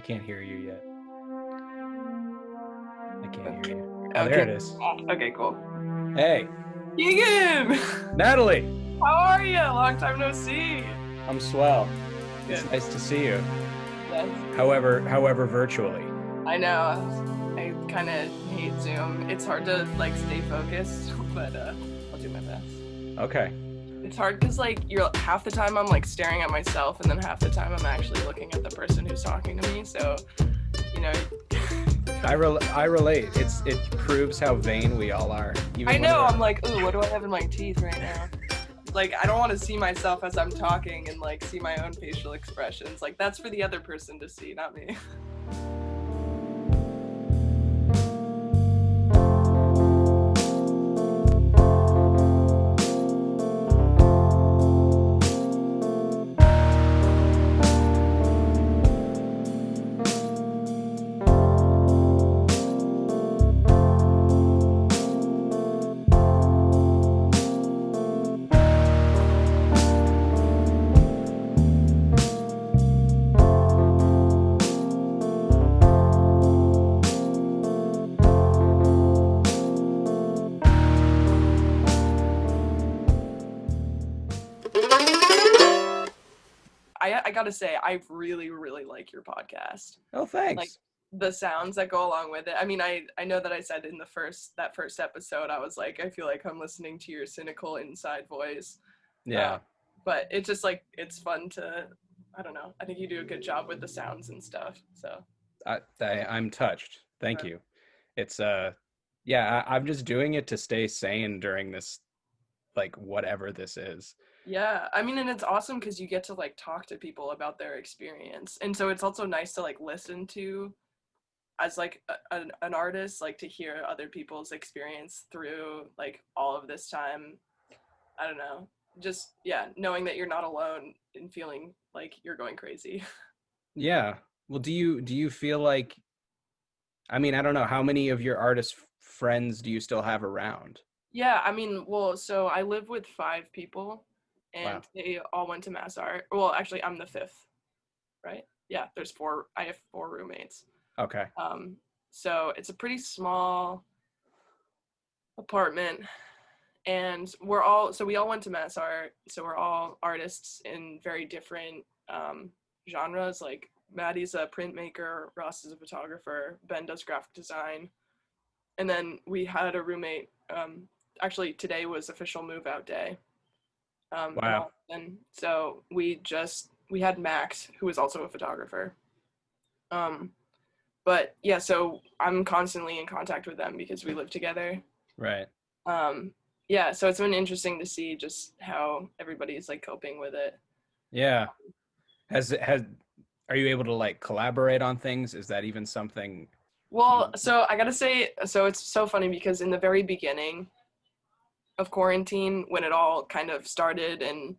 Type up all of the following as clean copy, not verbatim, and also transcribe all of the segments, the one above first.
can't hear you yet. I can't hear you. Oh, there Okay. it is. Okay, cool. Hey, Keegan! Natalie. How are you? Long time no see. I'm swell. It's Good. nice to see you. Yes. However, virtually. I know. I kind of hate Zoom. It's hard to stay focused, but I'll do my best. Okay. It's hard because you're half the time I'm staring at myself, and then half the time I'm actually looking at the person who's talking to me. So, you know. I relate. It proves how vain we all are. I know. I'm like, ooh, what do I have in my teeth right now? I don't want to see myself as I'm talking and see my own facial expressions. That's for the other person to see, not me. I gotta say, I really, really like your podcast. Oh, thanks. The sounds that go along with it. I mean, I know that I said in that first episode, I was like, I feel like I'm listening to your cynical inside voice. Yeah. But it's just it's fun to, I don't know. I think you do a good job with the sounds and stuff. So I'm touched. Thank you. It's yeah, I'm just doing it to stay sane during this, whatever this is. yeah, I mean, and it's awesome because you get to talk to people about their experience, and so it's also nice to listen to as an artist, to hear other people's experience through all of this time. I don't know, just knowing that you're not alone and feeling like you're going crazy. Yeah. Well, do you feel like, I mean, I don't know, how many of your artist friends do you still have around? Yeah, I mean, well, so I live with 5 people, Wow. and they all went to Mass Art. Well, actually, I'm the fifth, right? Yeah, there's 4. I have 4 roommates. Okay. Um, so it's a pretty small apartment, and we all went to Mass Art, so we're all artists in very different genres. Like Maddie's a printmaker, Ross is a photographer, Ben does graphic design, and then we had a roommate. Actually, today was official move out day. In Wow. Austin, so we had Max, who was also a photographer. Um, but yeah, so I'm constantly in contact with them because we live together. Right. Um, yeah, so it's been interesting to see just how everybody's coping with it. Yeah. Has are you able to collaborate on things? Is that even something Well, you so I gotta say, so it's so funny because in the very beginning of quarantine, when it all kind of started, and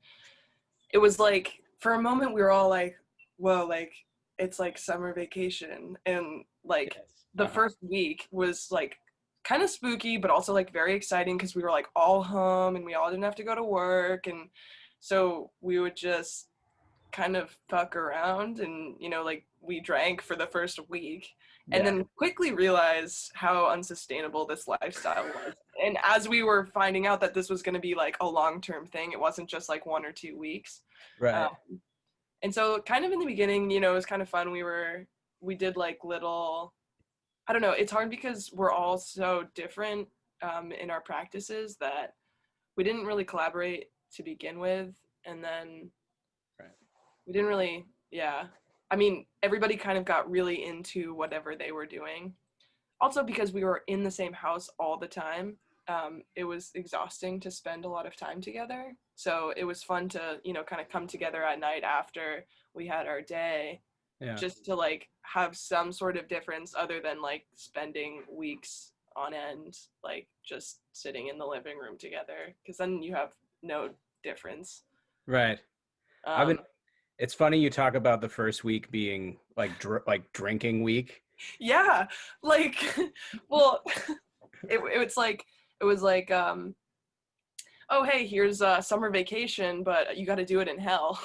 it was for a moment we were all like, whoa, it's summer vacation, and Yes. the first week was kind of spooky, but also very exciting because we were all home and we all didn't have to go to work, and so we would just kind of fuck around, and we drank for the first week, and Yeah. then quickly realized how unsustainable this lifestyle was. And as we were finding out that this was going to be a long-term thing, it wasn't just 1 or 2 weeks. Right. um, and so kind of in the beginning, it was kind of fun. We did little, I don't know, it's hard because we're all so different in our practices that we didn't really collaborate to begin with, and then Right. we didn't really, yeah. I mean, everybody kind of got really into whatever they were doing. Also, because we were in the same house all the time, it was exhausting to spend a lot of time together. So it was fun to, kind of come together at night after we had our day, Yeah. just to have some sort of difference other than spending weeks on end, just sitting in the living room together, because then you have no difference. Right. I've been Um, It's funny you talk about the first week being drinking week. Yeah, like, well, it was oh, hey, here's a summer vacation, but you got to do it in hell.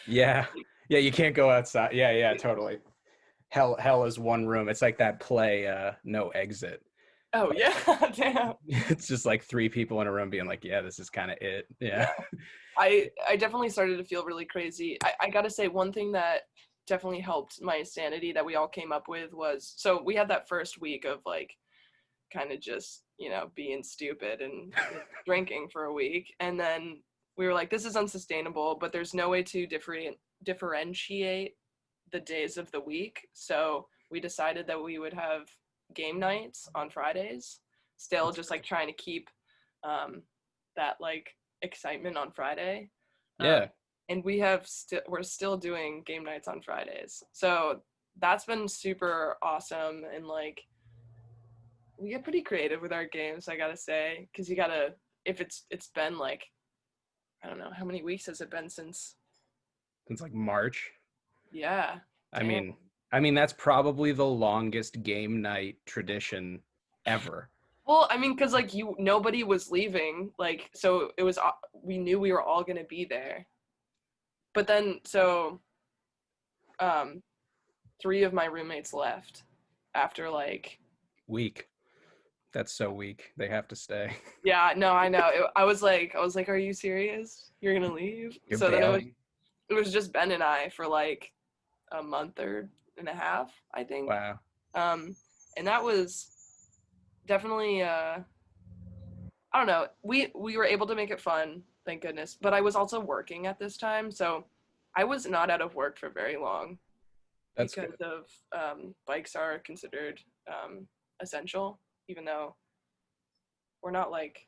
Yeah. Yeah, you can't go outside. Yeah, yeah, totally. hell is one room. It's like that play, No Exit. Oh Like yeah, damn. it's just like three people in a room being like, yeah, this is kind of it. Yeah. Yeah. I definitely started to feel really crazy. I gotta say one thing that definitely helped my sanity that we all came up with was, so we had that first week of like kind of just, being stupid and drinking for a week. And then we were like, this is unsustainable, but there's no way to differentiate the days of the week. So we decided that we would have game nights on Fridays, still That's just like trying to keep that like excitement on Friday. Um, yeah. and we're still doing game nights on Fridays. So that's been super awesome. And like, we get pretty creative with our games, I gotta say, because you gotta, if it's been like, I don't know, how many weeks has it been since? Since like March. Yeah, I damn. mean, I mean that's probably the longest game night tradition ever. Well, I mean, because like nobody was leaving, like, so it was, we knew we were all gonna be there. But then, so, um, three of my roommates left after like, Weak. That's so weak. They have to stay. yeah, no, I know. I was like, are you serious? You're gonna leave? You're So then it was bailing. it was just Ben and I for like a month or and a half, I think. Wow. Um, and that was definitely I don't know. We were able to make it fun, thank goodness. But I was also working at this time, so I was not out of work for very long That's because good. of bikes are considered essential, even though we're not like,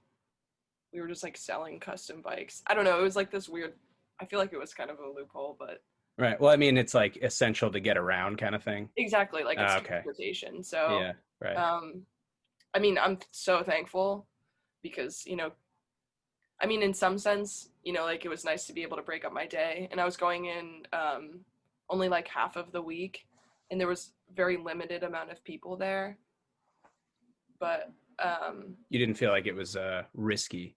we were just like selling custom bikes. I don't know. It was like this weird. I feel like it was kind of a loophole, but Right. Well, I mean, it's like essential to get around kind of thing. exactly, like it's Okay. transportation. So, Yeah. Right. um, I mean, I'm so thankful because I mean, in some sense, like it was nice to be able to break up my day. And I was going in only like half of the week, and there was very limited amount of people there. But You didn't feel like it was risky.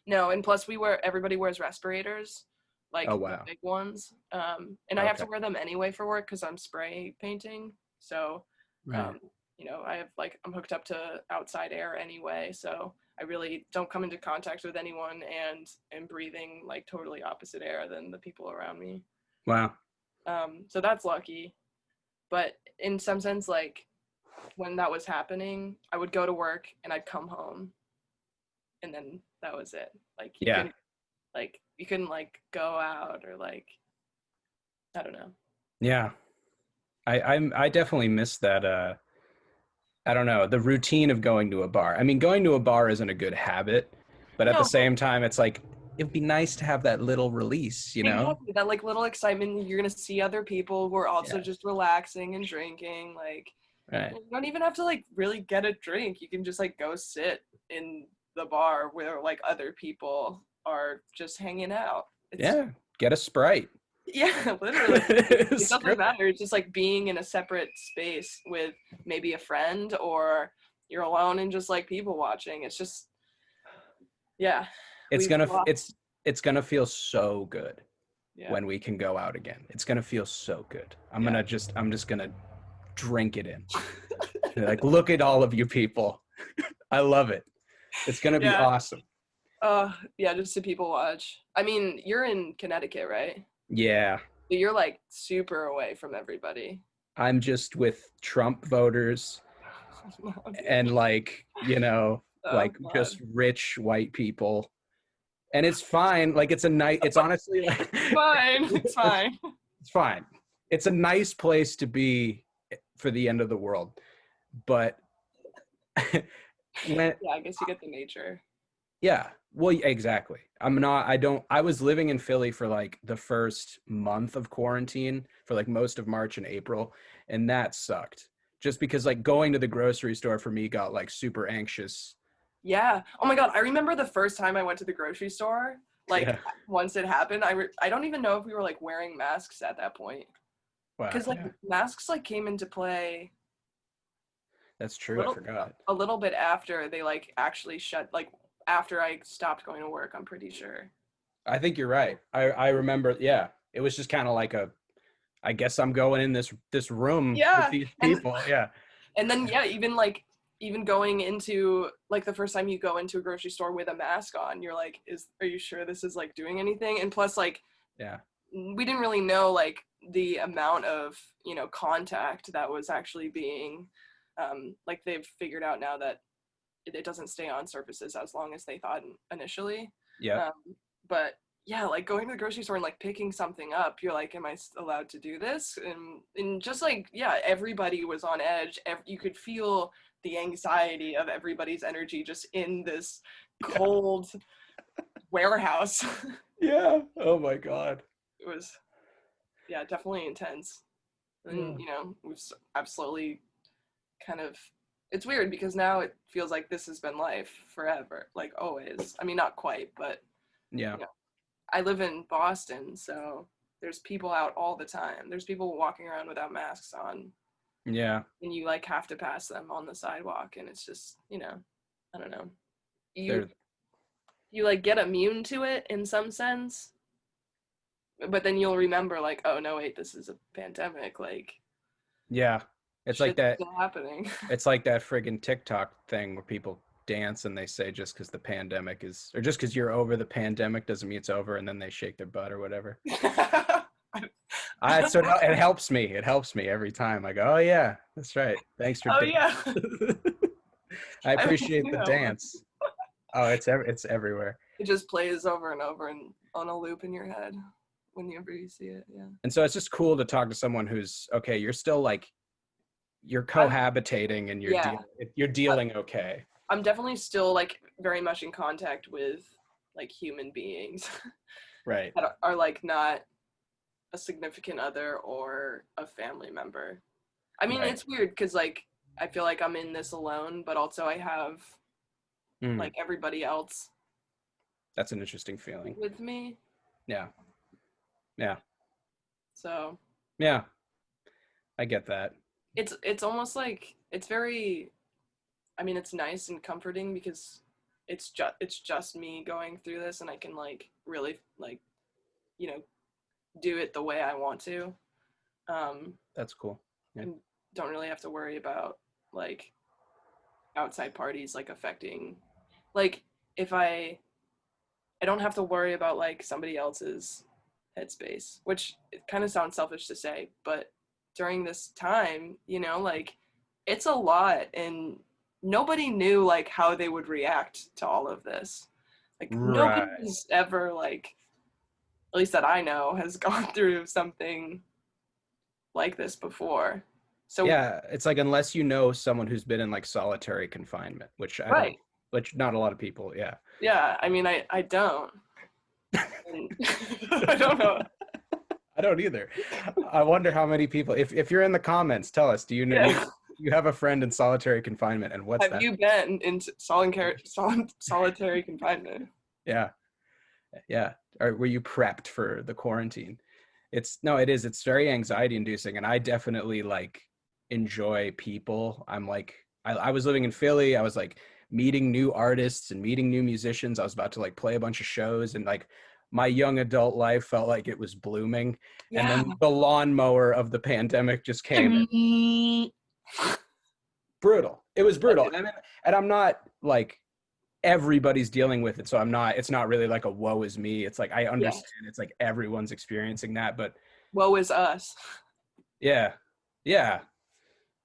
no, and plus everybody wears respirators, Oh like the wow. big ones. And I have Okay. to wear them anyway for work because I'm spray painting. So, Right. um, I have like, I'm hooked up to outside air anyway. So I really don't come into contact with anyone and am breathing like totally opposite air than the people around me. Wow. So that's lucky. But in some sense, like when that was happening, I would go to work and I'd come home and then that was it. Like Yeah. you couldn't like go out or like, I don't know. Yeah. I definitely miss that. I don't know, the routine of going to a bar. I mean, going to a bar isn't a good habit, but at the No, but same time, it's like it'd be nice to have that little release, you know? exactly that like little excitement. You're gonna see other people who are also Yeah. just relaxing and drinking. Like Right. you don't even have to like really get a drink. You can just like go sit in the bar where like other people are just hanging out. It's Yeah. Get a Sprite. yeah, literally. It Screw doesn't it. matter. It's just like being in a separate space with maybe a friend or you're alone and just like people watching. It's just yeah, It's we've gonna lost. it's gonna feel so good Yeah, when we can go out again. It's gonna feel so good. yeah, I'm just gonna drink it in. Like, look at all of you people. I love it. It's gonna be yeah. awesome. Yeah, just to people watch. I mean, you're in Connecticut, right? Yeah. So you're like super away from everybody. I'm just with Trump voters Oh, and dude. like, Oh like God. just rich white people. And it's fine. Like it's honestly like It's fine. It's fine. it's fine. It's a nice place to be for the end of the world. But when Yeah, I guess you get the nature. yeah, well exactly. I was living in Philly for like the first month of quarantine for like most of March and April, and that sucked. Just because like going to the grocery store for me got like super anxious. Yeah. Oh my God. I remember the first time I went to the grocery store. Like Yeah. once it happened, I don't even know if we were like wearing masks at that point. Wow. Because like Yeah. masks like came into play That's a true. I little forgot. a little bit after they like actually shut, like after I stopped going to work, I'm pretty sure. I think you're right. I remember, yeah. It was just kind of like a I guess I'm going in this room with Yeah. these And people. Yeah. and then yeah, even going into like the first time you go into a grocery store with a mask on, you're like, are you sure this is like doing anything? And plus like Yeah. we didn't really know like the amount of, contact that was actually being like they've figured out now that it doesn't stay on surfaces as long as they thought initially. Yep. Um, but yeah, like going to the grocery store and like picking something up, you're like, am I allowed to do this? And just like, yeah, everybody was on edge. You could feel the anxiety of everybody's energy just in this Yeah. cold warehouse. Yeah. Oh my God. It was, yeah, definitely intense. And, Yeah. I've slowly kind of, it's weird because now it feels like this has been life forever, like always. I mean, not quite, but Yeah. you know, I live in Boston, so there's people out all the time. There's people walking around without masks on, Yeah. and you like have to pass them on the sidewalk, and it's just, I don't know. You They're you like get immune to it in some sense, but then you'll remember like, oh no, wait, this is a pandemic. Like yeah. It's like shit's that. still happening. It's like that friggin' TikTok thing where people dance and they say just because the pandemic is, or just because you're over the pandemic doesn't mean it's over, and then they shake their butt or whatever. So it helps me. It helps me every time. I go, oh yeah, that's right. Thanks for Oh dancing. yeah. I I've appreciate seen the that one. dance. Oh, it's everywhere. It just plays over and over and on a loop in your head whenever you see it. Yeah. And so it's just cool to talk to someone who's okay. You're still like you're I'm cohabitating and yeah. you're I- dealing okay. I'm definitely still like very much in contact with like human beings Right. that are like not a significant other or a family member. I mean, Right. it's weird because like I feel like I'm in this alone, but also I have Mm, like everybody else that's an interesting feeling. with me. Yeah. Yeah. So Yeah. I get that. it's almost like it's very, I mean, it's nice and comforting because it's just me going through this, and I can like really like you know do it the way I want to, That's cool. Yeah. and don't really have to worry about like outside parties like affecting, like if I don't have to worry about like somebody else's headspace, which it kind of sounds selfish to say, but during this time, like it's a lot, and nobody knew like how they would react to all of this. Like Right. nobody's ever like, at least that I know, has gone through something like this before. So Yeah, it's like unless you know someone who's been in like solitary confinement, which I don't, right, which not a lot of people, yeah. yeah. I mean, I don't. And I don't know. I don't either. I wonder how many people, if you're in the comments, tell us, do you know Yeah. you have a friend in solitary confinement and what's Have that? you been in solitary confinement? Yeah. Yeah. Or were you prepped for the quarantine? It's very anxiety inducing, and I definitely like enjoy people. I'm like I was living in Philly. I was like meeting new artists and meeting new musicians. I was about to like play a bunch of shows, and like my young adult life felt like it was blooming. And Yeah. then the lawnmower of the pandemic just came, and brutal. It was brutal. And I'm not like everybody's dealing with it, so it's not really like a woe is me. It's like I Yeah. understand it's like everyone's experiencing that, but Woe is us. yeah. Yeah.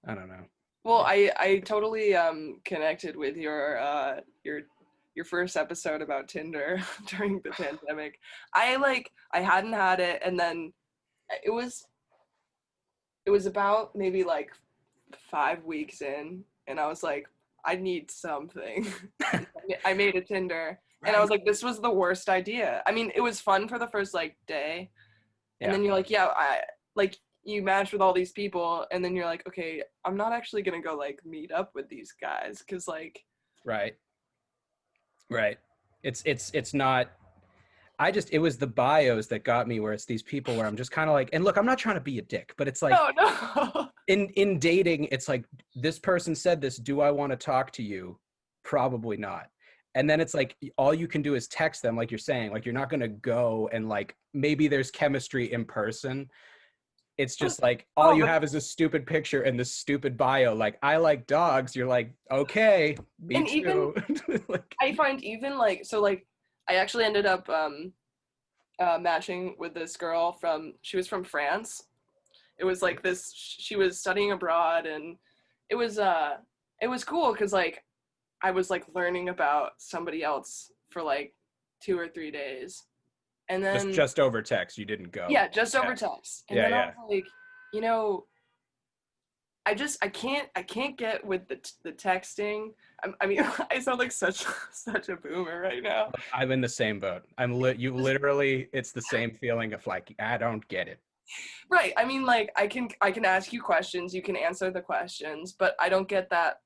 I don't know. Well, I totally connected with your first episode about Tinder during the pandemic. I hadn't had it, and then it was it was about maybe like 5 weeks in, and I was like, I need something. I made a Tinder, and I Right. was like, this was the worst idea. I mean, it was fun for the first like day, and Yeah. then you're like, yeah, I like you match with all these people, and then you're like, okay, I'm not actually gonna go like meet up with these guys because like Right. Right. It's not it was the bios that got me, where it's these people where I'm just kind of like, and look, I'm not trying to be a dick, but it's like no, no. in dating, it's like this person said this, do I want to talk to you? Probably not. And then it's like all you can do is text them, like you're saying, like you're not going to go and like maybe there's chemistry in person. it's just like all Oh, you but have is a stupid picture and this stupid bio. Like, I like dogs. You're like, okay, me and even too. Like, I find even like so like I actually ended up matching with this girl she was from France. It was like this she was studying abroad, and it was uh it was cool because like I was like learning about somebody else for like 2 or 3 days. And just then just over text. You didn't go. yeah, just Yeah, over text. And yeah, then I yeah. was like, you know, I can't get with the texting. I mean, I sound like such a boomer right now. I'm in the same boat. You literally, it's the same feeling of like, I don't get it. Right. I mean, like I can ask you questions, you can answer the questions, but I don't get that.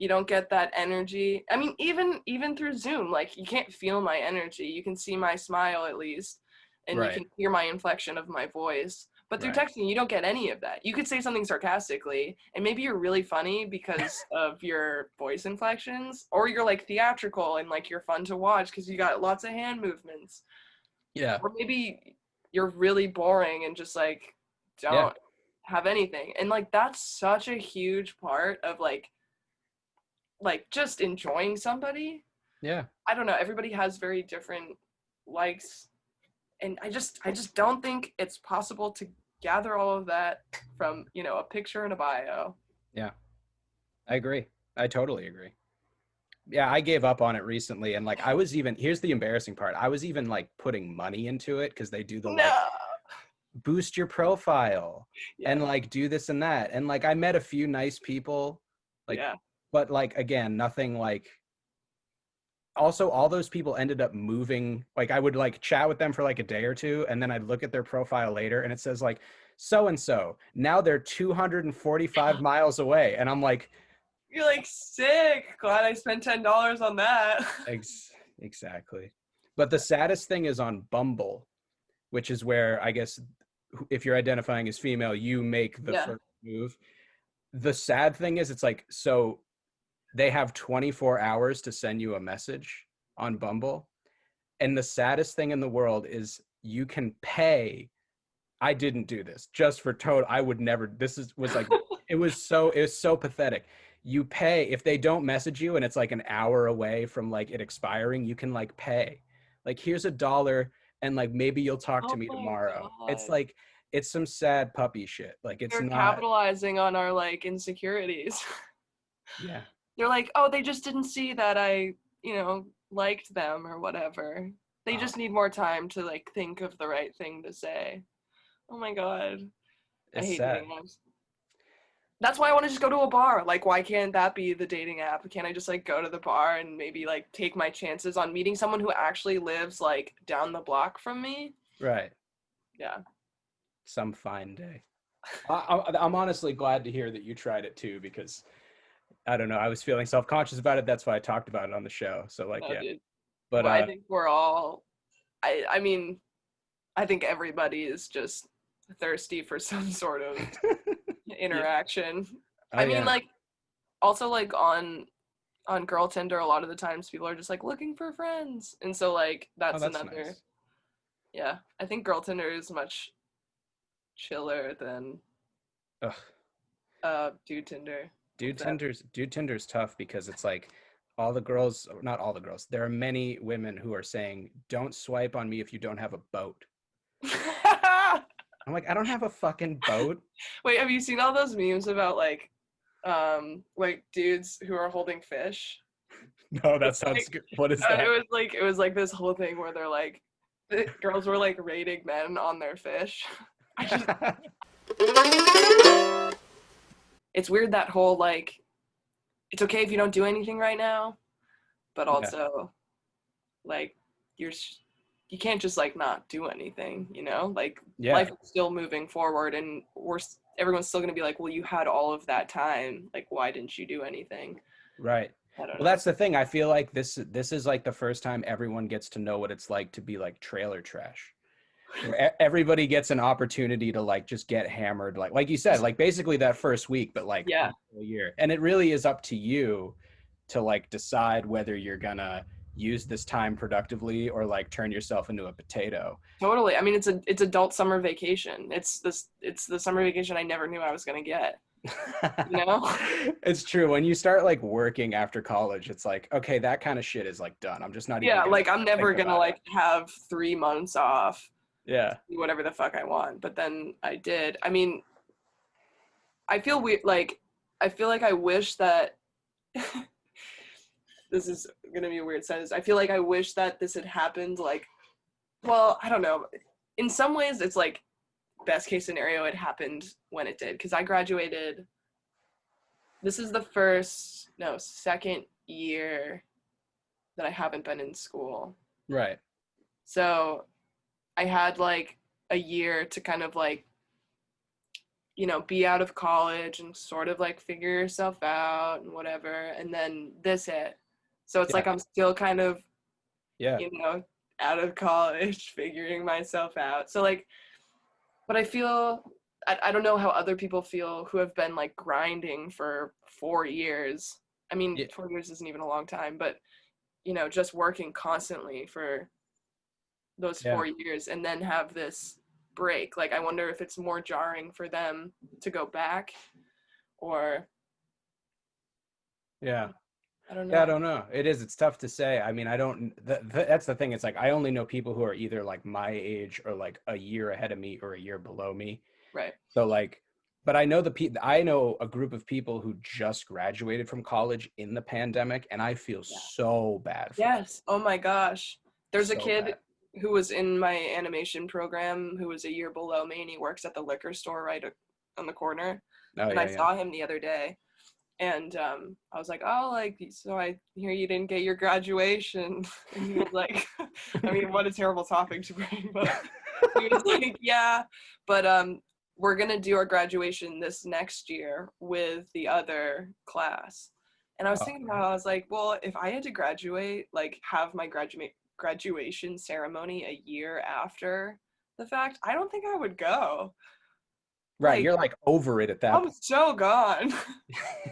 You don't get that energy. I mean, even through Zoom, like you can't feel my energy. You can see my smile at least, and you Right, can hear my inflection of my voice. But through right, texting, you don't get any of that. You could say something sarcastically, and maybe you're really funny because of your voice inflections, or you're like theatrical and like you're fun to watch because you got lots of hand movements. yeah, Or maybe you're really boring and just like yeah, don't have anything. And like that's such a huge part of like just enjoying somebody. yeah. I don't know, everybody has very different likes, and I just don't think it's possible to gather all of that from, a picture and a bio. Yeah, I agree. I totally agree. Yeah, I gave up on it recently, and like I was even, here's the embarrassing part. I was even like putting money into it because they do the like No. boost your profile and Yeah. like do this and that. And like I met a few nice people, like, Yeah. but like again, nothing like, also all those people ended up moving. Like I would like chat with them for like a day or two, and then I'd look at their profile later and it says like so and so. Now they're 245 miles away. And I'm like, You're like, sick. Glad I spent $10 on that. exactly. But the saddest thing is on Bumble, which is where I guess if you're identifying as female, you make the Yeah. first move. The sad thing is it's like, so they have 24 hours to send you a message on Bumble. And the saddest thing in the world is you can pay. I didn't do this just for total. I would never. This was like, it was so pathetic. You pay if they don't message you and it's like an hour away from like it expiring, you can like pay. Like, here's $1 and like maybe you'll talk to Oh me my tomorrow. It's god. like, it's some sad puppy shit. Like, it's They're not. capitalizing on our like insecurities. Yeah. They're like, oh, they just didn't see that I, liked them or whatever. They Oh, just need more time to like think of the right thing to say. Oh my god. I it's hate dating sad. apps. That's why I want to just go to a bar. Like, why can't that be the dating app? Can't I just like go to the bar and maybe like take my chances on meeting someone who actually lives like down the block from me? Right. Yeah. Some fine day. I'm honestly glad to hear that you tried it too, because I don't know, I was feeling self-conscious about it. That's why I talked about it on the show. So like, No, yeah. dude. But Well, I think we're all. I mean, I think everybody is just thirsty for some sort of yeah. interaction. Oh I mean, yeah. like also like on girl Tinder, a lot of the times people are just like looking for friends, and so like Oh, that's that's another. nice. Yeah, I think girl Tinder is much chiller than Ugh. dude Tinder. Dude That Tinder's dude Tinder's tough because it's like all the girls, not all the girls. There are many women who are saying, "Don't swipe on me if you don't have a boat." I'm like, I don't have a fucking boat. Wait, have you seen all those memes about like dudes who are holding fish? No, that It's sounds like good. What is it that? was like it was like this whole thing where they're like the girls were like rating men on their fish. I just it's weird that whole like it's okay if you don't do anything right now, but Yeah. also like you're you can't just like not do anything, like life Yeah. is still moving forward, and everyone's still going to be like, well, you had all of that time, like why didn't you do anything? Right. I don't Well, know. that's the thing. I feel like this is like the first time everyone gets to know what it's like to be like trailer trash. Where everybody gets an opportunity to like just get hammered, like you said, like basically that first week, but like Yeah. a year. And it really is up to you to like decide whether you're gonna use this time productively or like turn yourself into a potato. Totally. I mean, it's adult summer vacation. It's the summer vacation I never knew I was gonna get. You know? It's true. When you start like working after college, it's like, okay, that kind of shit is like done. I'm just not even Yeah, gonna like I'm think never gonna about it. like have 3 months off, Yeah. do whatever the fuck I want. But then I did. I mean, I feel weird. Like I feel like I wish that this is gonna be a weird sentence. I feel like I wish that this had happened. Like, well, I don't know. In some ways, it's like best case scenario. It happened when it did because I graduated. This is the second year that I haven't been in school. Right. So I had like a year to kind of like, be out of college and sort of like figure yourself out and whatever. And then this hit. So it's Yeah. like I'm still kind of, Yeah. you know, out of college, figuring myself out. So like, but I feel, I don't know how other people feel who have been like grinding for 4 years. I mean, Yeah. 4 years isn't even a long time, but, just working constantly for those Yeah. 4 years and then have this break. Like, I wonder if it's more jarring for them to go back or Yeah. I don't Yeah, I know. don't know. It is. It's tough to say. I mean, I don't. That's the thing. It's like I only know people who are either like my age or like a year ahead of me or a year below me. Right. So like, but I know I know a group of people who just graduated from college in the pandemic, and I feel Yeah. so bad for them. Yes. Oh my gosh. There's a So kid bad. who was in my animation program who was a year below me and he works at the liquor store right on the corner. Oh And I yeah, yeah. saw him the other day and I was like, oh, like, so I hear you didn't get your graduation. And he was like, I mean, what a terrible topic to bring, but he was like, yeah, but we're gonna do our graduation this next year with the other class. And I was Oh, thinking about it, I was like, well, if I had to graduate, like have my graduation ceremony a year after the fact, I don't think I would go. right. Like, You're like over it at that I'm so gone.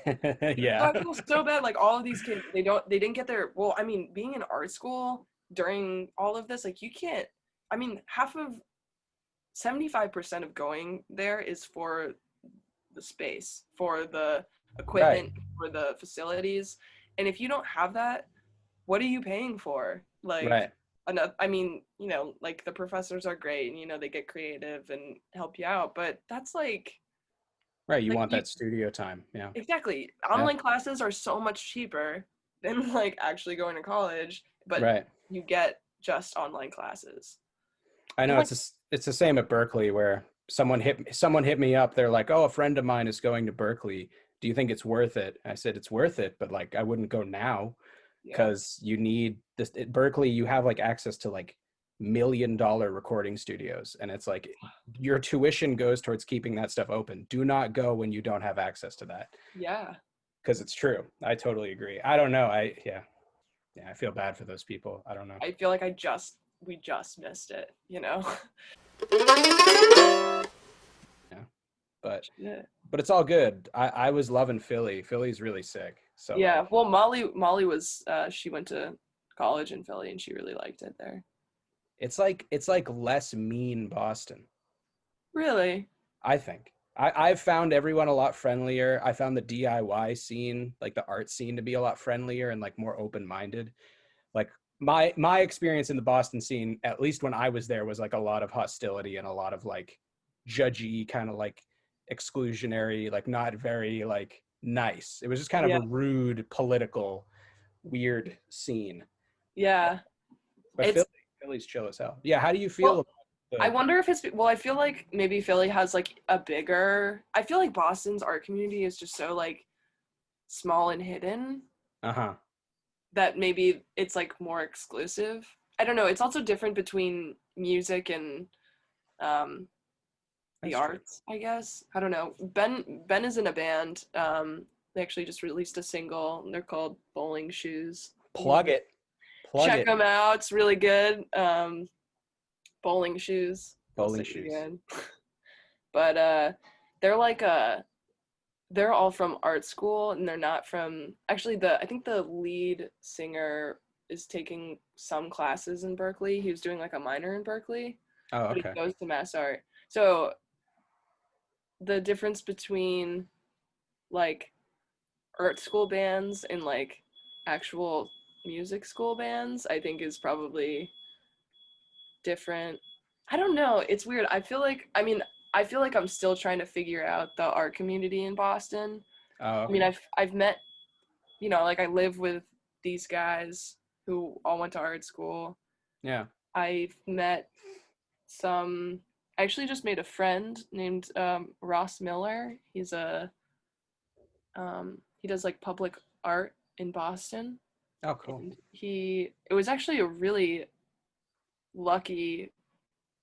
point. So Yeah. I feel so bad. Like all of these kids, they didn't get their. Well, I mean, being in art school during all of this, like you can't. I mean, 75% of going there is for the space, for the Right. equipment, for the facilities, and if you don't have that, what are you paying for? Like, Right. enough. I mean, like the professors are great, and they get creative and help you out, but that's Right. You like want you that studio time. Yeah. exactly. Yeah. Online classes are so much cheaper than like actually going to college, but Right. you get just online classes. I And know like, it's the same at Berkeley where someone hit me up. They're like, "Oh, a friend of mine is going to Berkeley. Do you think it's worth it?" I said, "It's worth it, but like I wouldn't go now yeah. because you need this at Berkeley, you have like access to like $1 million recording studios and it's like your tuition goes towards keeping that stuff open. Do not go when you don't have access to that Yeah. because it's true. I totally agree. I don't know. Yeah, I feel bad for those people. I don't know. I feel like we just missed it, you know? Yeah. But Yeah. but it's all good. I was loving Philly. Philly's really sick. So Yeah. like Well, Molly was she went to college in Philly and she really liked it there. it's like less mean Boston, Really? I think. I've found everyone a lot friendlier. I found the DIY scene, like the art scene, to be a lot friendlier and like more open-minded. Like my experience in the Boston scene, at least when I was there, was like a lot of hostility and a lot of like judgy, kind of like exclusionary, like not very like nice. It was just kind of Yeah. a rude, political, weird scene. Yeah. But It's Philly's chill as hell. Yeah, how do you feel well, about I the wonder if it's well, I feel like maybe Philly has like a bigger I feel like Boston's art community is just so like small and hidden uh-huh. that maybe it's like more exclusive. I don't know. It's also different between music and um the That's true. arts, I guess. I don't know. Ben is in a band. They actually just released a single. They're called Bowling Shoes. You Plug know, it. Plug check it. them out. It's really good. Bowling Shoes. They'll Bowling sing it shoes. again. But they're like they're all from art school and they're not from actually the I think the lead singer is taking some classes in Berkeley. He was doing like a minor in Berkeley, Oh, but he okay. goes to Mass Art. So the difference between like art school bands and like actual music school bands, I think is probably different. I don't know. It's weird. I feel like I'm still trying to figure out the art community in Boston. Oh, I mean, okay. I've met, like I live with these guys who all went to art school. Yeah. I've met some. I actually just made a friend named Ross Miller. He does like public art in Boston, Oh, cool. and it was actually a really lucky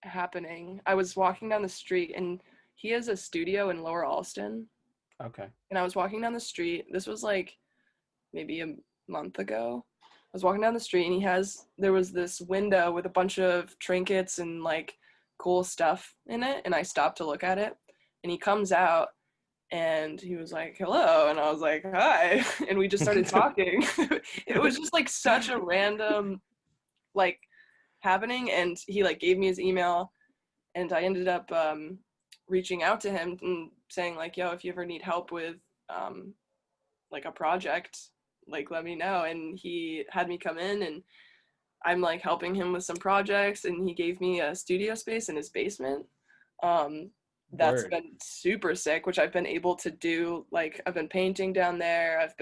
happening. I was walking down the street, and he has a studio in Lower Alston, Okay. and I was walking down the street. This was like maybe a month ago. I was walking down the street, and there was this window with a bunch of trinkets and like cool stuff in it, and I stopped to look at it, and he comes out, and he was like, hello, and I was like, hi, and we just started talking. It was just like such a random like happening, and he like gave me his email, and I ended up reaching out to him and saying like, yo, if you ever need help with like a project, like let me know. And he had me come in, and I'm like helping him with some projects, and he gave me a studio space in his basement. That's Word. been super sick, which I've been able to do. Like I've been painting down there. I've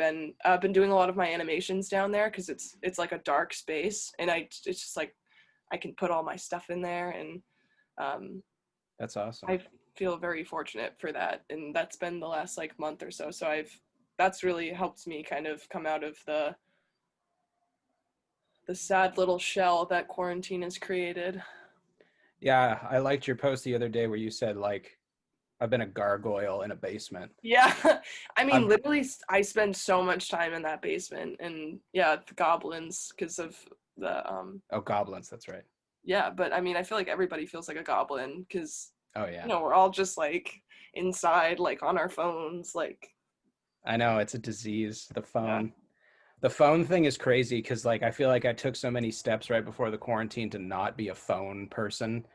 been doing a lot of my animations down there because it's like a dark space, and it's just like I can put all my stuff in there, and um, That's awesome. I feel very fortunate for that. And that's been the last like month or so. So that's really helped me kind of come out of the sad little shell that quarantine has created. Yeah, I liked your post the other day where you said like I've been a gargoyle in a basement. Yeah. I mean, I've literally, I spend so much time in that basement, and yeah, the goblins because of the oh, goblins, that's right. yeah. But I mean, I feel like everybody feels like a goblin because Oh yeah. we're all just like inside, like on our phones, like I know it's a disease, the yeah. phone. The phone thing is crazy because like I feel like I took so many steps right before the quarantine to not be a phone person.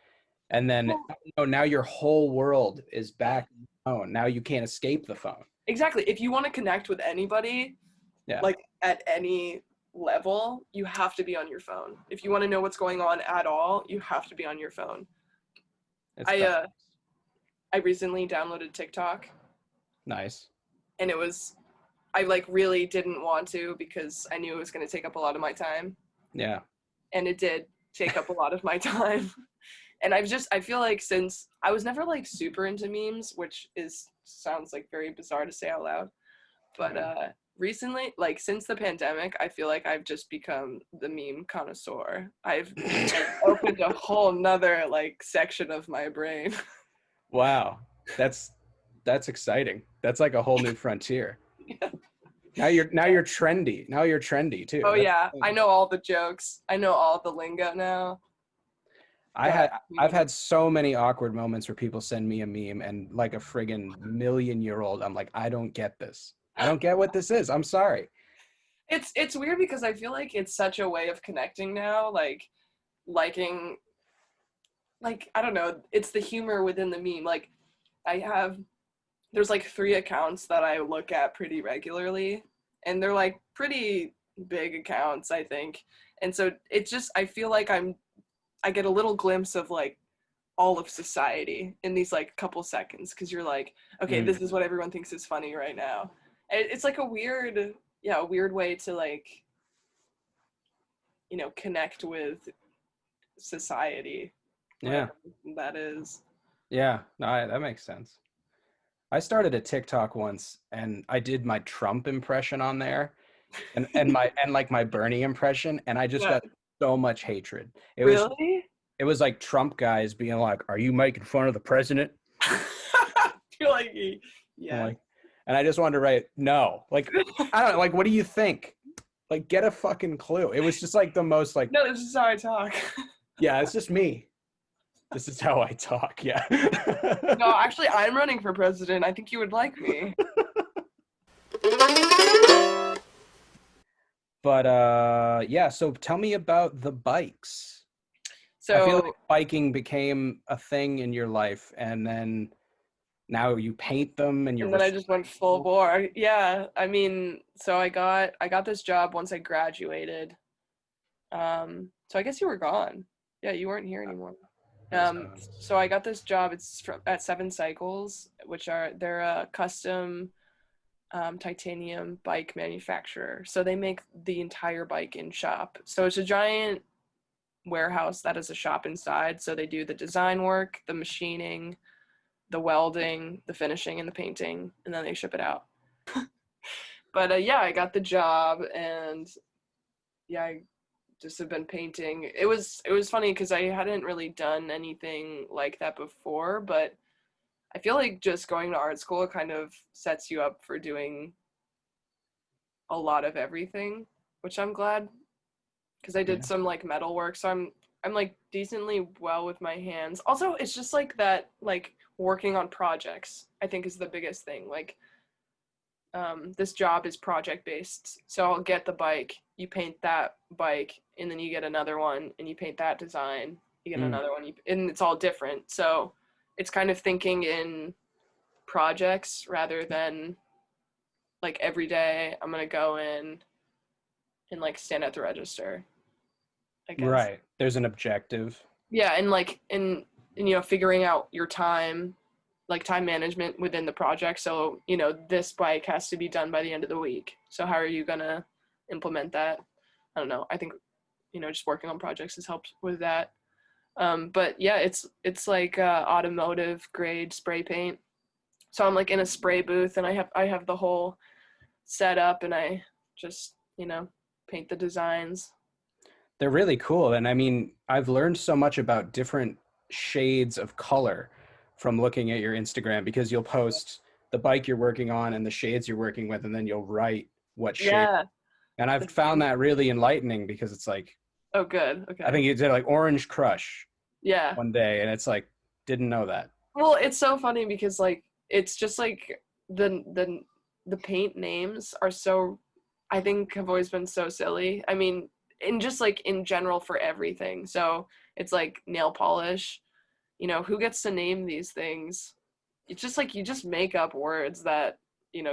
And then Well, now your whole world is back on the phone. Now you can't escape the phone. exactly. If you want to connect with anybody, Yeah. like at any level, you have to be on your phone. If you want to know what's going on at all, you have to be on your phone. It's I tough. uh I recently downloaded TikTok, Nice. and I like really didn't want to because I knew it was going to take up a lot of my time, Yeah. and it did take up a lot of my time. And I feel like since I was never like super into memes, which is sounds like very bizarre to say out loud, Oh but yeah. recently, like since the pandemic, I feel like I've just become the meme connoisseur. I've like opened a whole nother like section of my brain. Wow. That's that's exciting. That's like a whole new frontier. Now you're trendy. Now you're trendy too. Oh That's yeah, the I thing. know all the jokes. I know all the lingo now. I But had I've had so many awkward moments where people send me a meme and like a friggin' million-year-old, I'm like, I don't get this. I don't get what this is. I'm sorry. it's weird because I feel like it's such a way of connecting now, like liking like I don't know, it's the humor within the meme. Like I have there's like three accounts that I look at pretty regularly, and they're like pretty big accounts, I think. And so it's just I feel like I get a little glimpse of like all of society in these like couple seconds because you're like, okay, Mm, this is what everyone thinks is funny right now. And it's like a weird way to like, connect with society, yeah. whatever that is. Yeah. No, that makes sense. I started a TikTok once and I did my Trump impression on there and like my Bernie impression and I just Yeah. got so much hatred. Really? It was like Trump guys being like, "Are you making fun of the president?" You're like, I'm yes. like, and I just wanted to write, "No." Like, I don't know, like what do you think? Like get a fucking clue. It was just like the most like, No, this is how I talk. yeah, it's just me. This is how I talk. Yeah. No, actually, I'm running for president. I think you would like me. But yeah, so tell me about the bikes. I feel like So, biking became a thing in your life, and then now you paint them and you're and then I just went restoring full them. bore. Yeah, I mean, so I got this job once I graduated. So I guess you were gone. Yeah, you weren't here anymore. I was So I got this job. It's at Seven Cycles, which are they're a custom titanium bike manufacturer. So they make the entire bike in shop. So it's a giant warehouse that has a shop inside. So they do the design work, the machining, the welding, the finishing, and the painting, and then they ship it out. But yeah, I got the job, and yeah, I just have been painting. It was funny because I hadn't really done anything like that before, but I feel like just going to art school kind of sets you up for doing a lot of everything, which I'm glad because I did yeah, some like metal work, so I'm like decently well with my hands. Also, it's just like that like working on projects, I think is the biggest thing. Like this job is project based, so I'll get the bike, you paint that bike, and then you get another one and you paint that design, you get mm, another one, and it's all different. So it's kind of thinking in projects rather than like every day I'm gonna go in and like stand at the register, I guess. right. There's an objective. Yeah, and like and figuring out your time, like time management within the project. So this bike has to be done by the end of the week. So how are you gonna implement that? I don't know. I think just working on projects has helped with that. But yeah, it's like automotive grade spray paint. So I'm like in a spray booth, and I have the whole setup, and I just paint the designs. They're really cool. And I mean, I've learned so much about different shades of color from looking at your Instagram because you'll post the bike you're working on and the shades you're working with, and then you'll write what shade. Yeah. And I've It's found fun. that really enlightening because it's like, Oh, good. I Okay. think you did like Orange Crush Yeah. one day, and it's like, didn't know that. Well, it's so funny because like it's just like the paint names are so, I think, have always been so silly. I mean, in just like in general for everything. So it's like nail polish. Who gets to name these things? It's just like you just make up words that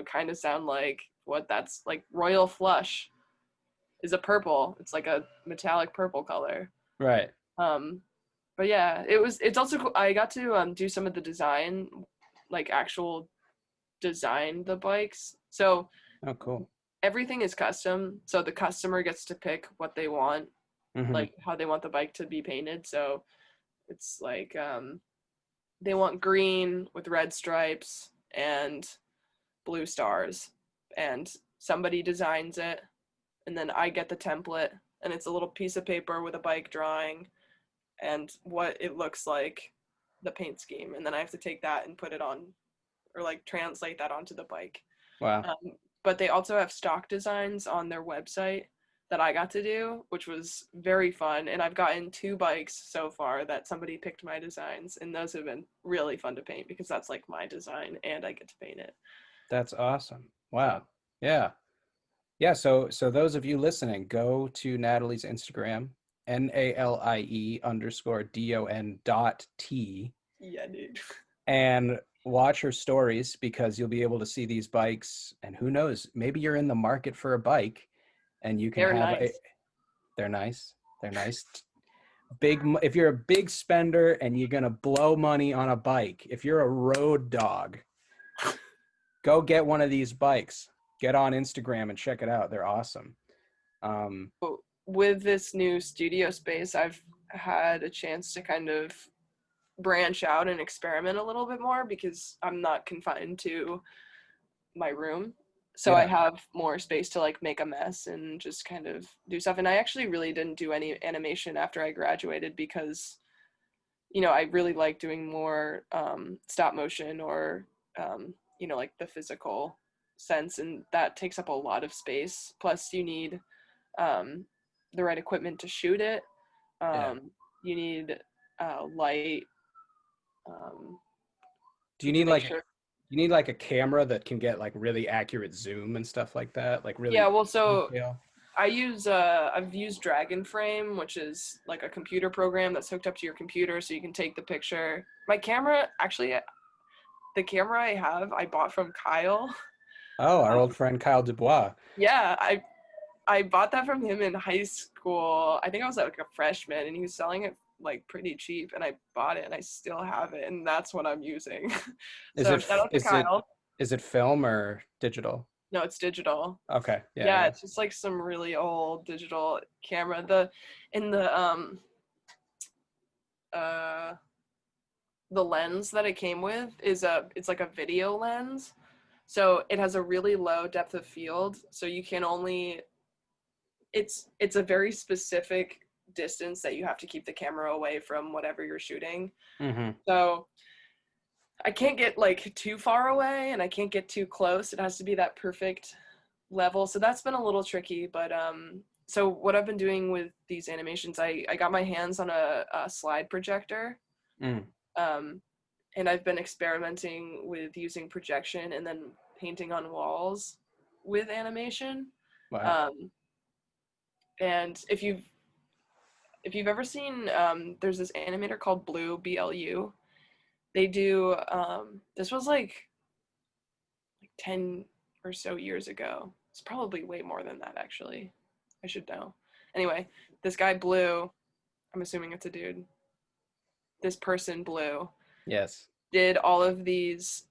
kind of sound like what that's like. Royal flush is a purple. It's like a metallic purple color. Right. Um, but yeah, it's also cool. I got to do some of the design, like actual design the bikes. So Oh, cool. everything is custom. So the customer gets to pick what they want, Hmm. like how they want the bike to be painted. So it's like they want green with red stripes and blue stars, and somebody designs it, and then I get the template, and it's a little piece of paper with a bike drawing and what it looks like, the paint scheme, and then I have to take that and put it on, or like translate that onto the bike. Wow. um, but they also have stock designs on their website that I got to do, which was very fun, and I've gotten two bikes so far that somebody picked my designs, and those have been really fun to paint because that's like my design and I get to paint it. That's awesome. So Wow. Yeah. Yeah. So those of you listening, go to Natalie's Instagram, NALIE_DON.T, yeah, dude. and watch her stories because you'll be able to see these bikes. And who knows, maybe you're in the market for a bike and you can They're have a, nice. they're nice. They're nice. If you're a big spender and you're going to blow money on a bike, if you're a road dog, go get one of these bikes. Get on Instagram and check it out. They're awesome. Um, With this new studio space, I've had a chance to kind of branch out and experiment a little bit more because I'm not confined to my room. So I yeah. have more space to like make a mess and just kind of do stuff. And I actually really didn't do any animation after I graduated because, I really like doing more stop motion or, like the physical sense. And that takes up a lot of space. Plus, you need um, the right equipment to shoot it. Yeah. You need light. Um, Do you to need make like sure. you need like a camera that can get like really accurate zoom and stuff like that, like Yeah, really well, so detail? I've used Dragon Frame, which is like a computer program that's hooked up to your computer so you can take the picture. My camera, actually, the camera I have, I bought from Kyle. Oh, our old friend Kyle Dubois. Yeah, I bought that from him in high school. I think I was like a freshman, and he was selling it like pretty cheap, and I bought it, and I still have it, and that's what I'm using. Is So it shout f- out to Kyle. is it film or digital? No, it's digital. Okay. Yeah, Yeah, yeah. it's just like some really old digital camera. In uh the lens that it came with it's like a video lens. So it has a really low depth of field. So you can only it's a very specific distance that you have to keep the camera away from whatever you're shooting. Mm-hmm. So I can't get like too far away and I can't get too close. It has to be that perfect level. So that's been a little tricky, but so what I've been doing with these animations, I got my hands on a slide projector. Mm. Um, and I've been experimenting with using projection and then painting on walls with animation. Wow. Um, and if you've ever seen, there's this animator called Blue, BLU. They do this was like 10 or so years ago. It's probably way more than that actually. I should know. Anyway, this guy Blue, I'm assuming it's a dude. This person Blue Yes. did all of these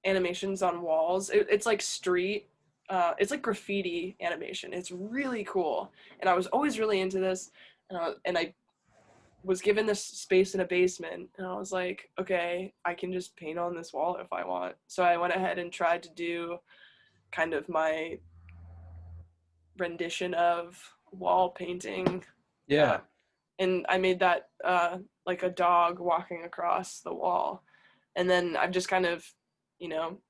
animations on walls. It's like street, it's like graffiti animation. It's really cool, and I was always really into this. And I was given this space in a basement, and I was like, okay, I can just paint on this wall if I want. So I went ahead and tried to do kind of my rendition of wall painting, uh, Yeah. and I made that like a dog walking across the wall, and then I've just kind of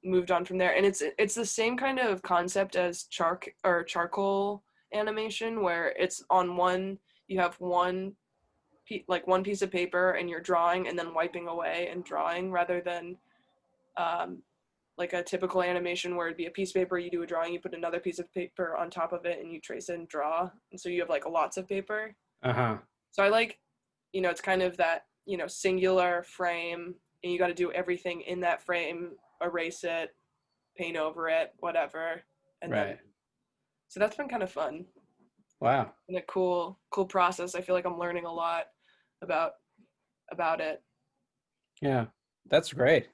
moved on from there. And it's the same kind of concept as charcoal animation, where it's on one you have like one piece of paper and you're drawing and then wiping away and drawing, rather than um, like a typical animation where it'd be a piece of paper, you do a drawing, you put another piece of paper on top of it and you trace it and draw, and so you have like lots of paper. Uh-huh. So I like, it's kind of that, singular frame, and you got to do everything in that frame, erase it, paint over it, whatever. And then, Right. so that's been kind of fun Wow. and a cool process. I feel like I'm learning a lot about it. Yeah. That's great.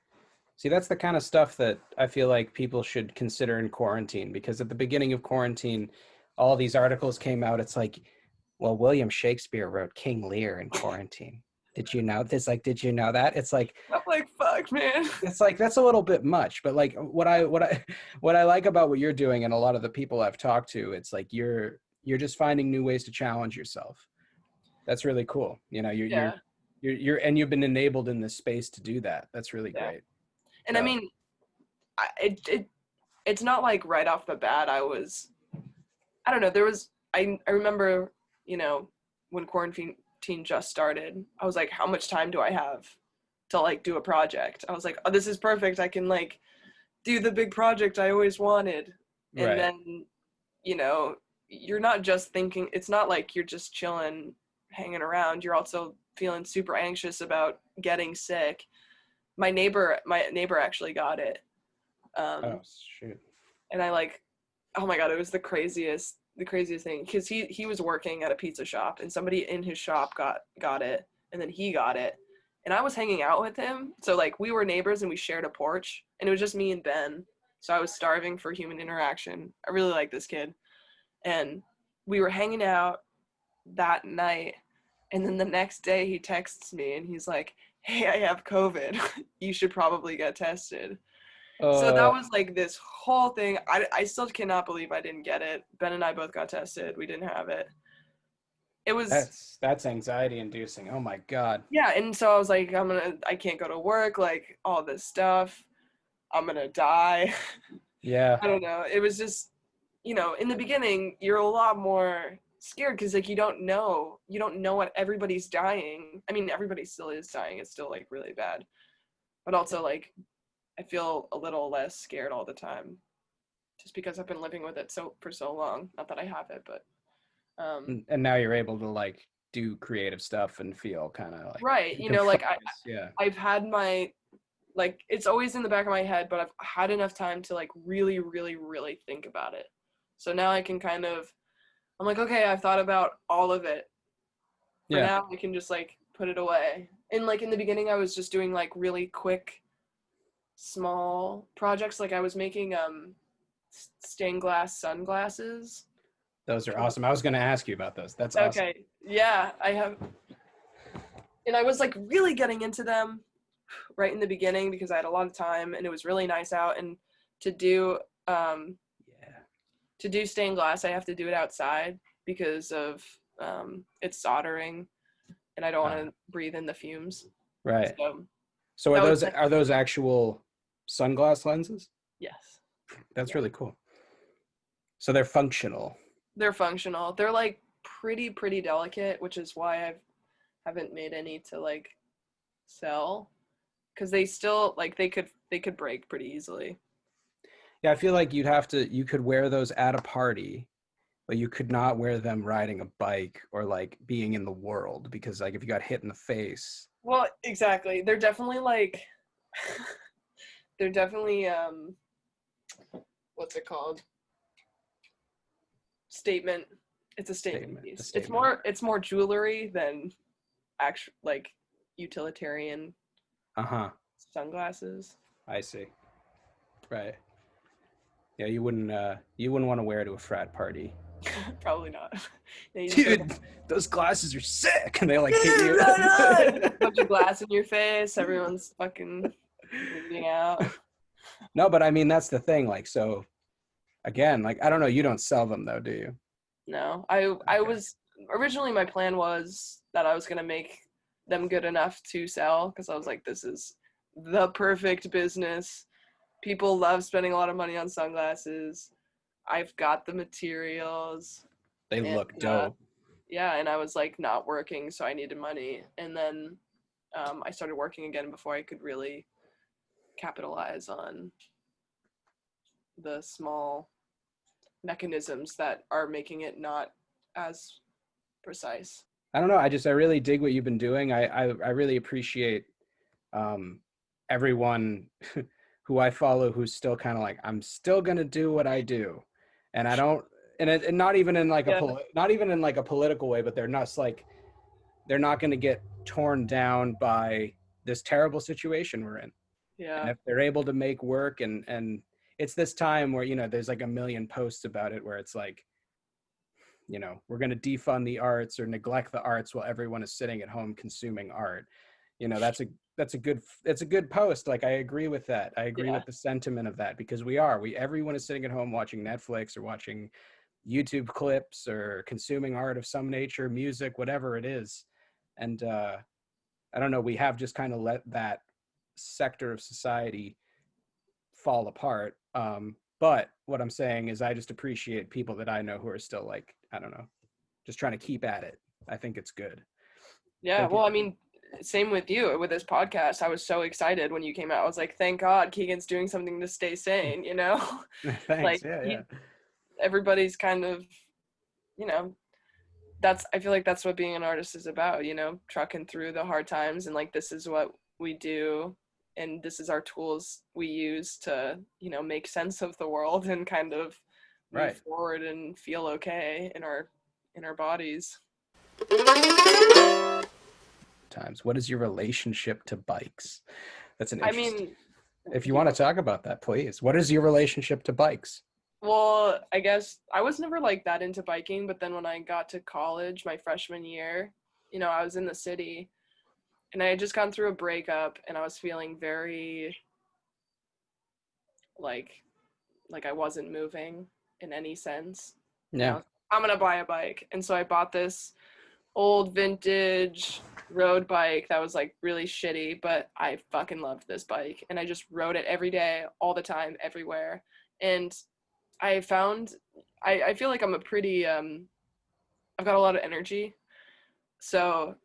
See, that's the kind of stuff that I feel like people should consider in quarantine, because at the beginning of quarantine, all these articles came out. It's like, well, William Shakespeare wrote King Lear in quarantine. Did you know this? Like, did you know that? I'm like, fuck, man. It's like that's a little bit much, but like what I like about what you're doing, and a lot of the people I've talked to, it's like you're just finding new ways to challenge yourself. That's really cool. You know, Yeah, you're and you've been enabled in this space to do that. That's really yeah. great. And I So, mean, it's not like right off the bat I don't know, I remember, when quarantine just started, I was like, how much time do I have to like do a project? I was like, oh, this is perfect. I can like do the big project I always wanted. And right. then, you know, you're not just thinking, it's not like you're just chilling, hanging around. You're also feeling super anxious about getting sick. My neighbor actually got it. Oh, Um, shoot. and I like, oh my God, it was the craziest thing, because he was working at a pizza shop and somebody in his shop got it, and then he got it, and I was hanging out with him, so like we were neighbors and we shared a porch, and it was just me and Ben, so I was starving for human interaction. I really like this kid, and we were hanging out that night, and then the next day he texts me and he's like, hey, I have COVID. You should probably get tested. So that Uh, was like this whole thing. I still cannot believe I didn't get it. Ben and I both got tested. We didn't have it. It was, that's anxiety inducing. Oh my God. yeah. And so I was like, I can't go to work, like all this stuff. I'm going to die. Yeah. I don't know. It was just, in the beginning, you're a lot more scared because like you don't know what everybody's dying. I mean, everybody still is dying. It's still like really bad. But also like I feel a little less scared all the time just because I've been living with it for so long. Not that I have it, but And now you're able to like do creative stuff and feel kind of like right, you you can know, like focus. Yeah. I've had my like it's always in the back of my head, but I've had enough time to like really, really, really think about it. So now I can kind of I'm like, okay, I've thought about all of it. For Yeah. now, I can just like put it away. And like in the beginning, I was just doing like really quick, small projects. Like I was making stained glass sunglasses. Those are awesome. I was going to ask you about those. That's awesome. Okay, yeah, I have, and I was like really getting into them right in the beginning because I had a lot of time and it was really nice out. And to do um, Yeah. to do stained glass, I have to do it outside because of it's soldering, and I don't want to breathe in the fumes. Right. So So that was are those actual sunglass lenses? yes, That's yeah. really cool. So they're functional. They're functional. They're like pretty delicate, which is why I haven't made any to like sell because they still like they could break pretty easily. Yeah, I feel like you could wear those at a party, but you could not wear them riding a bike or like being in the world because like if you got hit in the face. Well, exactly. They're definitely like they're definitely what's it called? Statement. It's a statement A piece. statement. It's more jewelry than actual like utilitarian Uh-huh. sunglasses. I see. Right. Yeah, you wouldn't want to wear to a frat party. Probably not. Yeah, you just gotta Dude, those glasses are sick and they like hit dude, you. right on! Bunch of glass in your face. Everyone's fucking bleeding out. No, but I mean that's the thing. Like, so again, like I don't know, you don't sell them though, do you? No, I Okay. was originally my plan was that I was gonna make them good enough to sell because I was like, this is the perfect business. People love spending a lot of money on sunglasses. I've got the materials, They and look dope. yeah, and I was like not working, so I needed money, and then I started working again before I could really capitalize on the small mechanisms that are making it not as precise. I don't know. I really dig what you've been doing. I really appreciate um, everyone who I follow who's still kind of like I'm still gonna do what I do, and I don't, and not even in like Yeah, not even in like a political way, but they're not like they're not gonna get torn down by this terrible situation we're in. And yeah, if they're able to make work and it's this time where there's like a million posts about it where it's like we're going to defund the arts or neglect the arts while everyone is sitting at home consuming art. That's a good post. Like I agree with that. I agree yeah, with the sentiment of that because everyone is sitting at home watching Netflix or watching YouTube clips or consuming art of some nature, music, whatever it is. And I don't know, we have just kind of let that sector of society fall apart. But what I'm saying is I just appreciate people that I know who are still like, I don't know, just trying to keep at it. I think it's good. yeah. Thank Well, you. I mean, same with you with this podcast. I was so excited when you came out. I was like, thank God Keegan's doing something to stay sane, you know? Thanks. Like Yeah, yeah. everybody's kind of, you know, that's I feel like that's what being an artist is about, you know, trucking through the hard times and like this is what we do and this is our tools we use to, you know, make sense of the world and kind of move Right. forward and feel okay in our bodies. Times. What is your relationship to bikes? That's an I interesting. mean, If you do you want to want talk about that, please. What is your relationship to bikes? well, I guess I was never like that into biking, but then when I got to college my freshman year, you know, I was in the city and I had just gone through a breakup and I was feeling very like I wasn't moving in any sense. And I Yeah. was I'm gonna buy a bike. And so I bought this old vintage road bike that was like really shitty, but I fucking loved this bike. And I just rode it every day, all the time, everywhere. And I found I feel like I'm a pretty I've got a lot of energy. So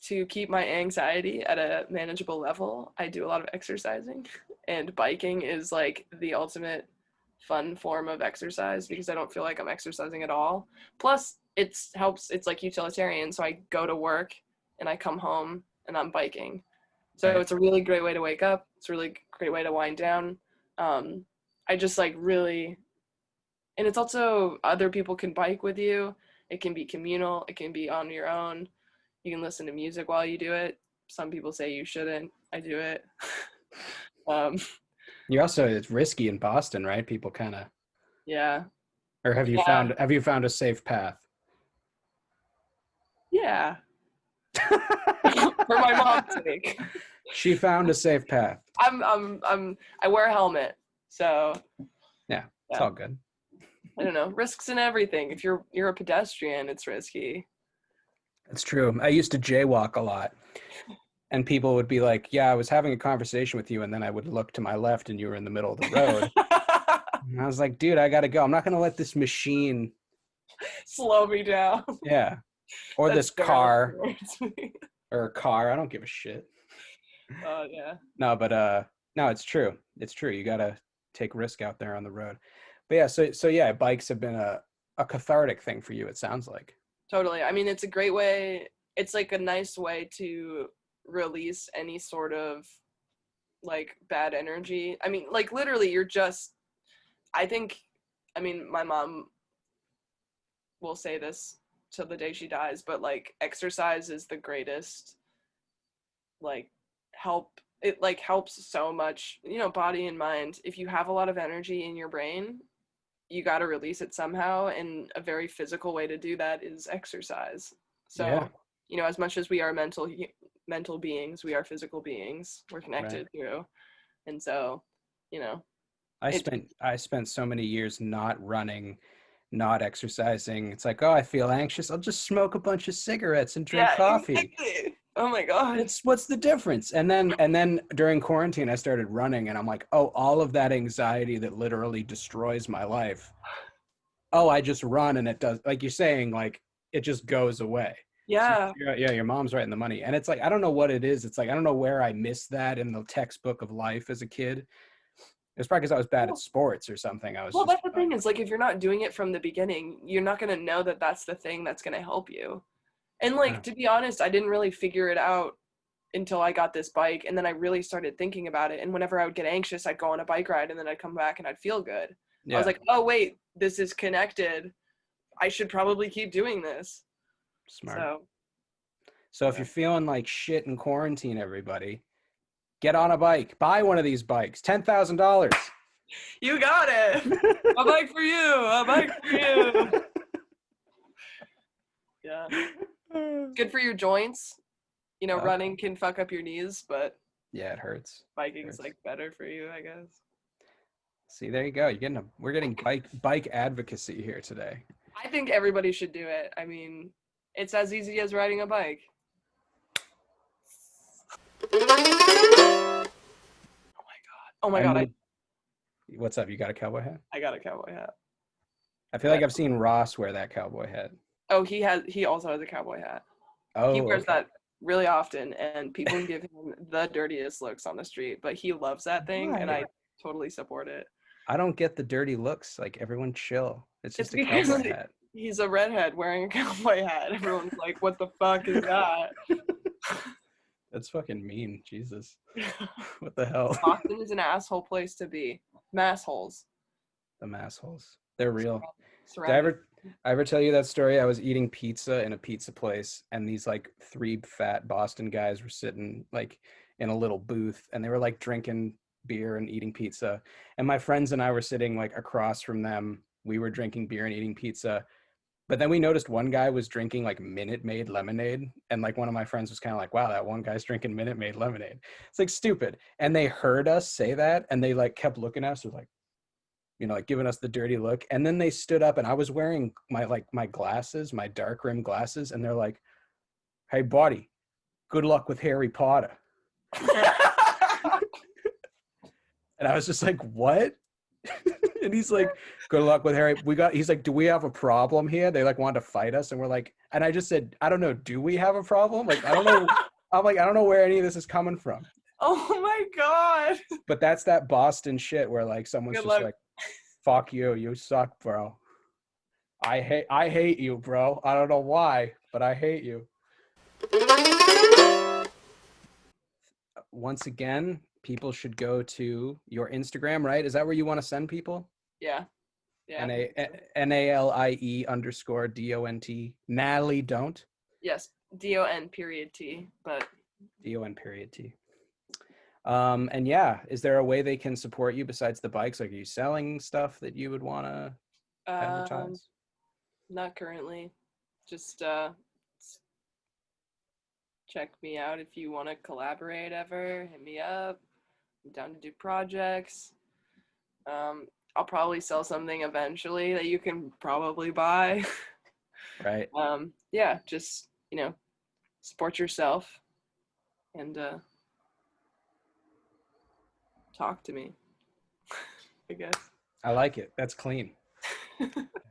to keep my anxiety at a manageable level, I do a lot of exercising. And biking is like the ultimate fun form of exercise because I don't feel like I'm exercising at all. Plus, it's like utilitarian. So I go to work and I come home and I'm biking. So Right. it's a really great way to wake up. It's a really great way to wind down. I just like really, and it's also other people can bike with you. It can be communal. It can be on your own. You can listen to music while you do it. Some people say you shouldn't. I do it. um, You also, it's risky in Boston, right? People kind of, yeah, or yeah, have you found a safe path? yeah. For my mom's sake. She found a safe path. I wear a helmet, so Yeah, it's yeah. all good. I don't know, risks in everything. If you're a pedestrian, it's risky. It's true. I used to jaywalk a lot, and people would be like, "Yeah, I was having a conversation with you," and then I would look to my left, and you were in the middle of the road. And I was like, "Dude, I gotta go. I'm not gonna let this machine, Slow me down. yeah, or That's this barely car, towards me. or a car. I don't give a shit." Oh yeah. No, but no, it's true. It's true. You gotta take risk out there on the road. But yeah, so yeah, bikes have been a cathartic thing for you. It sounds like. Totally. I mean, it's a great way. It's like a nice way to release any sort of like bad energy. I mean, like literally, you're just. I think. I mean, my mom will say this till the day she dies, but like exercise is the greatest like help. It like helps so much, body and mind. If you have a lot of energy in your brain, you got to release it somehow, and a very physical way to do that is exercise. Yeah. So, as much as we are mental beings, we are physical beings. We're Right. connected through. And so, you know, it I spent so many years not running, not exercising. It's like, oh, I feel anxious. I'll just smoke a bunch of cigarettes and drink yeah, coffee. exactly. Oh my god. What's the difference? And then during quarantine I started running and I'm like, oh, all of that anxiety that literally destroys my life. Oh, I just run and it does, like you're saying, like it just goes away. So Yeah. yeah, your mom's right in the money. And it's like I don't know what it is. It's like I don't know where I missed that in the textbook of life as a kid. It's probably because I was bad at sports or something. I was Well, just that's the thing is like if you're not doing it from the beginning, you're not going to know that that's the thing that's going to help you. And yeah, like to be honest, I didn't really figure it out until I got this bike, and then I really started thinking about it, and whenever I would get anxious, I'd go on a bike ride and then I'd come back and I'd feel good. I was yeah, like, "Oh wait, this is connected. I should probably keep doing this." smart. So, So if yeah. you're feeling like shit in quarantine, everybody, get on a bike. Buy one of these bikes. $10,000. You got it. A bike for you. A bike for you. Yeah. Good for your joints. Oh, Running can fuck up your knees, but yeah, it hurts. It biking's hurts. like better for you, I guess. See, there you go. We're getting bike advocacy here today. I think everybody should do it. I mean, it's as easy as riding a bike. Oh my I god, need. What's up? You got a cowboy hat? I got a cowboy hat. I feel like But I've seen Ross wear that cowboy hat. oh, he also has a cowboy hat. He Oh, wears okay. that really often, and people give him the dirtiest looks on the street, but he loves that thing, and Why? I totally support it. I don't get the dirty looks. Like everyone chill. It's It's just a because cowboy hat. he's a redhead wearing a cowboy hat. Everyone's like, "What the fuck is that?" That's fucking mean. Jesus. What the hell? Boston is an asshole place to be. Massholes. The massholes. They're real. Did Surrounded. I ever tell you that story? I was eating pizza in a pizza place, and these like three fat Boston guys were sitting like in a little booth, and they were like drinking beer and eating pizza. And my friends and I were sitting like across from them. We were drinking beer and eating pizza. But then we noticed one guy was drinking like Minute Maid lemonade. And like one of my friends was kind of like, wow, that one guy's drinking Minute Maid lemonade. It's like stupid. And they heard us say that and they like kept looking at us with like, like giving us the dirty look. And then they stood up and I was wearing my glasses, my dark rim glasses. And they're like, hey, buddy, good luck with Harry Potter. And I was just like, what? And he's like, good luck with Harry. He's like, do we have a problem here? They like wanted to fight us. And we're like, and I just said, I don't know. Do we have a problem? Like, I don't know. I'm like, I don't know where any of this is coming from. Oh my god. But that's that Boston shit where like someone's Good just luck. like, Fuck you. You suck, bro. I hate you, bro. I don't know why, but I hate you. Once again, people should go to your Instagram, right? Is that where you want to send people? Yeah. Yeah. N I A think so. NALIE underscore DONT. Natalie don't. Yes. DON period T. But DON period T. And yeah, is there a way they can support you besides the bikes? Like, are you selling stuff that you would want to um, advertise? not currently. Just check me out if you want to collaborate ever. Hit me up. I'm down to do projects. Um, I'll probably sell something eventually that you can probably buy. Right. Yeah, just support yourself and talk to me, I guess. I like it. That's clean.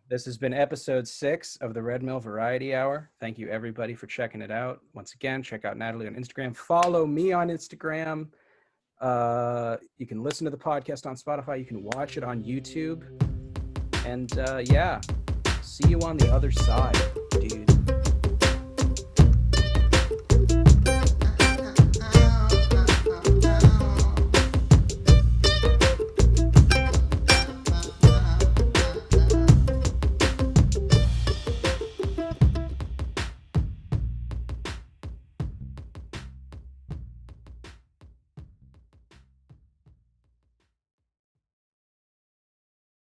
This has been episode 6 of the Red Mill Variety Hour. Thank you, everybody, for checking it out. Once again, check out Natalie on Instagram. Follow me on Instagram. You can listen to the podcast on Spotify. You can watch it on YouTube. And yeah, see you on the other side, dude.